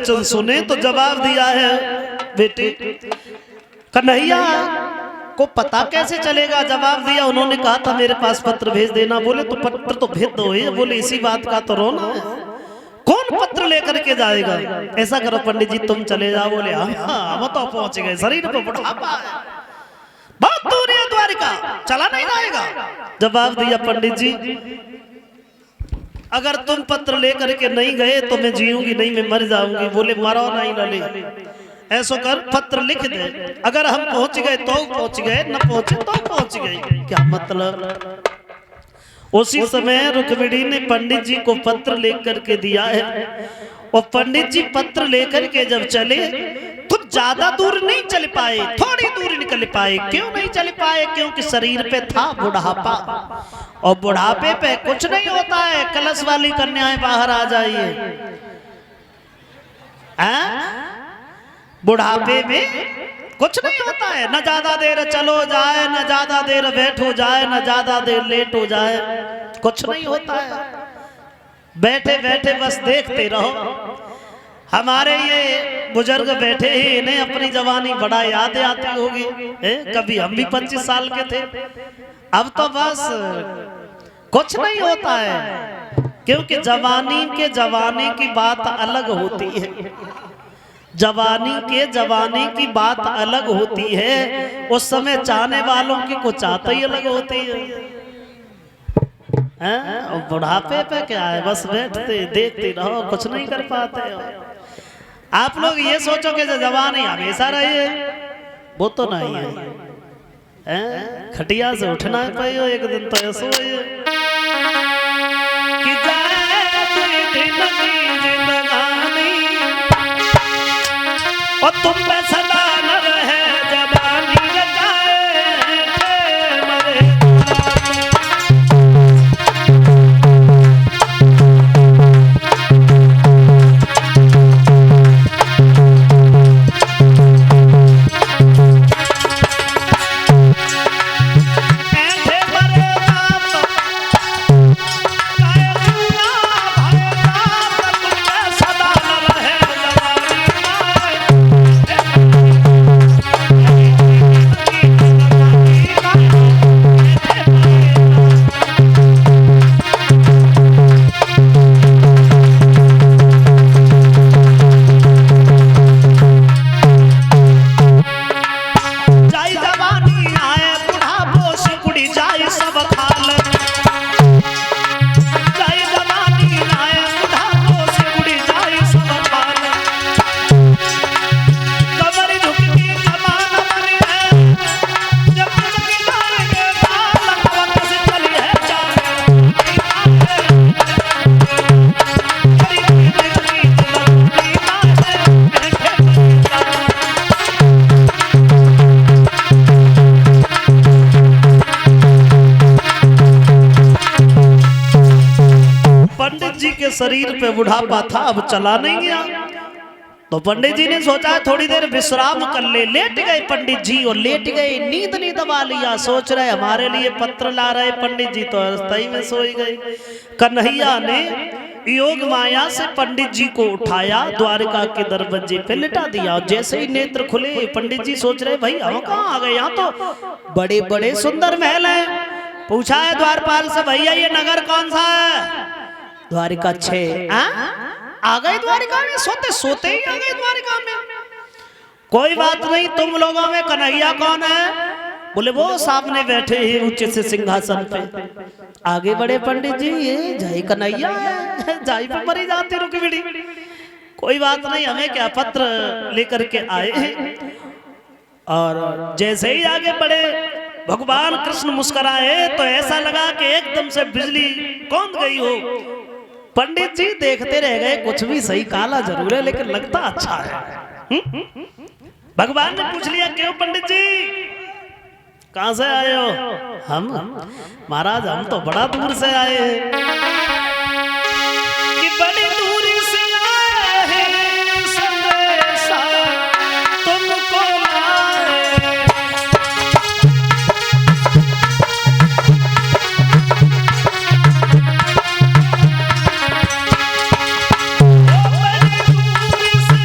वचन सुने तो जवाब दिया है, बेटे कन्हैया को पता कैसे चलेगा? जवाब दिया, उन्होंने कहा था मेरे पास पत्र भेज देना। बोले तो पत्र तो भेज दो। बोले इसी बात का तो रोना है, कौन पत्र लेकर के जाएगा? ऐसा करो पंडित जी तुम चले जाओ। बोले हम तो पहुंच गए, शरीर पे बुढ़ापा है, बहुत दूर है द्वारिका, चला नहीं जाएगा। जवाब दिया, पंडित जी अगर तुम पत्र लेकर के नहीं गए तो मैं जीऊंगी नहीं, मैं मर जाऊंगी। बोले मरो नहीं लले, ऐसा कर पत्र लिख दे, अगर हम पहुंच गए तो पहुंच गए, न पहुंचे तो पहुंच गए। क्या मतलब? उसी समय रुक्मिणी ने पंडित जी को पत्र लेकर के दिया है, और पंडित जी पत्र लेकर के जब चले तो ज्यादा दूर नहीं चल पाए, थोड़ी दूर निकल पाए। क्यों नहीं चल पाए? क्योंकि शरीर पे था बुढ़ापा, और बुढ़ापे पे कुछ नहीं होता है। कलश वाली कन्याएं बाहर आ जाइए, बुढ़ापे में कुछ नहीं होता है। न ज्यादा देर चलो जाए, न ज्यादा देर बैठो जाए, न ज्यादा देर लेट हो जाए, कुछ नहीं होता है। बैठे बैठे बस देखते रहो। हमारे ये बुजुर्ग बैठे ही, इन्हें अपनी जवानी बड़ा याद आती होगी। कभी हम भी 25 साल के थे, अब तो बस कुछ नहीं होता है। क्योंकि जवानी के जवाने की बात अलग होती है, जवानी के जवाने की बात अलग होती है। उस समय चाहने वालों की कुछ चाहते ही अलग होती है। और बुढ़ापे पे क्या है, बस बैठते देखते रहो, कुछ नहीं कर पाते हो। आप लोग ये सोचो कि जवानी हमेशा रही है, वो तो नहीं है। खटिया से उठना पाई हो एक दिन तो ऐसा ही है कि और तुम पे सदा न रहे जवानी शरीर पे बुढ़ापा था, अब चला नहीं गया। तो पंडित जी ने सोचा थोड़ी देर विश्राम कर ले। लेट गए पंडित जी, और लेट गए, नींद नहीं दबा लिया। सोच रहे हमारे लिए पत्र ला रहे पंडित जी, तो अस्थाई में सोई गए। कन्हैया ने योग माया से पंडित जी को उठाया, द्वारिका के दरवाजे पे लिटा दिया। जैसे ही नेत्र खुले पंडित जी सोच रहे भाई हम कहाँ आ गए, यहाँ तो बड़े बड़े सुंदर महल हैं। पूछा है द्वारपाल से, भैया ये नगर कौन सा है? द्वारिका 6। आ गए द्वारिका में, सोते सोते ही आ गए द्वारिका में। कोई बात नहीं, तुम लोगों में कन्हैया कौन है? बोले वो सामने बैठे हैं ऊंचे से सिंहासन पे। आगे बड़े पंडित जी, ये जाई कन्हैया है, जाई पे मरी जाती रुक्मिणी। कोई बात नहीं, हमें क्या, पत्र लेकर के आए। और जैसे ही आगे बढ़े भगवान कृष्ण मुस्कुराए तो ऐसा लगा कि एकदम से बिजली कौंध गई हो। पंडित जी देखते रह गए, कुछ भी सही, काला जरूर है लेकिन लगता अच्छा है। भगवान ने पूछ लिया, क्यों पंडित जी कहां से आए हो? हम महाराज हम तो बड़ा दूर से आए हैं। कि बड़ी दूरी से आए हैं, संदेशा तुमको लाए। बड़ी दूरी से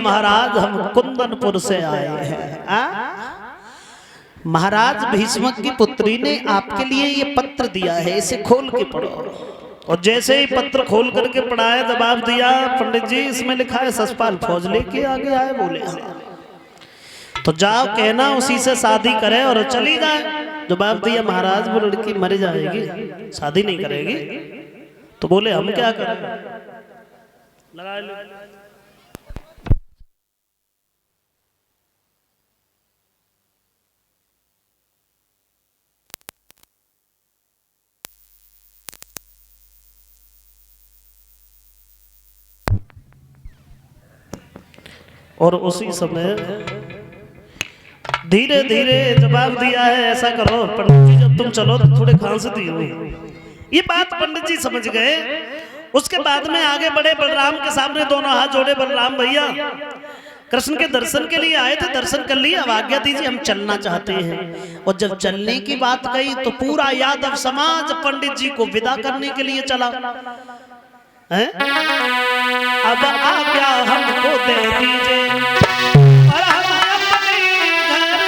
महाराज हम कुंदनपुर से आए हैं। महाराज भीष्मक की पुत्री ने आपके लिए ये पत्र दिया है, इसे खोल के पढ़ो। और जैसे ही पत्र खोल करके पढ़ाया, जवाब दिया, पंडित जी इसमें लिखा है ससपाल फौज लेके आगे आए। बोले हाँ, तो जाओ कहना उसी से शादी करे और चली जाए। जवाब दिया महाराज वो लड़की मर जाएगी, शादी नहीं करेगी। तो बोले हम क्या करें, लगा लो। और उसी समय धीरे धीरे जवाब दिया है, ऐसा करो पंडित जी जब तुम चलो तो थोड़े खांसती हो। ये बात पंडित जी समझ गए। उसके बाद में आगे बढ़े, बलराम के सामने दोनों हाथ जोड़े, बलराम भैया कृष्ण के दर्शन के लिए आए थे, दर्शन कर लिए, अब आज्ञा दीजिए हम चलना चाहते हैं। और जब चलने की बात कही तो पूरा यादव समाज पंडित जी को विदा करने के लिए चला है? अब आज्ञा हमको दे दीजिए और हम अपने घर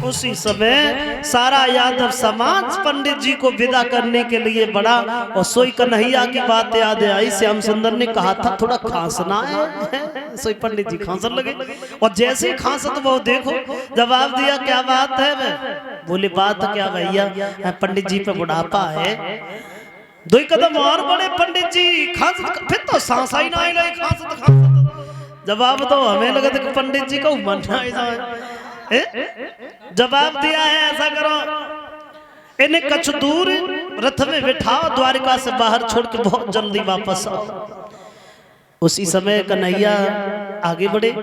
उसी समय सारा यादव समाज पंडित जी को विदा करने के लिए बढ़ा। और सोई कन्हैया की बात याद आई, श्याम सुंदर ने कहा था थोड़ा खांसना है। सोई पंडित जी खांसन लगे और जैसे ही खांसत वो देखो जवाब दिया क्या बात है वे? बोले बात क्या भैया, पंडित जी पे बुढ़ापा है। दो कदम और बढ़े पंडित जी, खांसत फिर तो सांस ही ना आए, खांसत खांसत जवाब तो हमें लगा था पंडित जी को मन ना जाए। जवाब दिया है ऐसा करो, इन्हें कछ दूर रथ में बिठाओ, द्वारिका से बाहर छोड़ के बहुत जल्दी वापस आओ। उसी समय कन्हैया आगे बढ़े।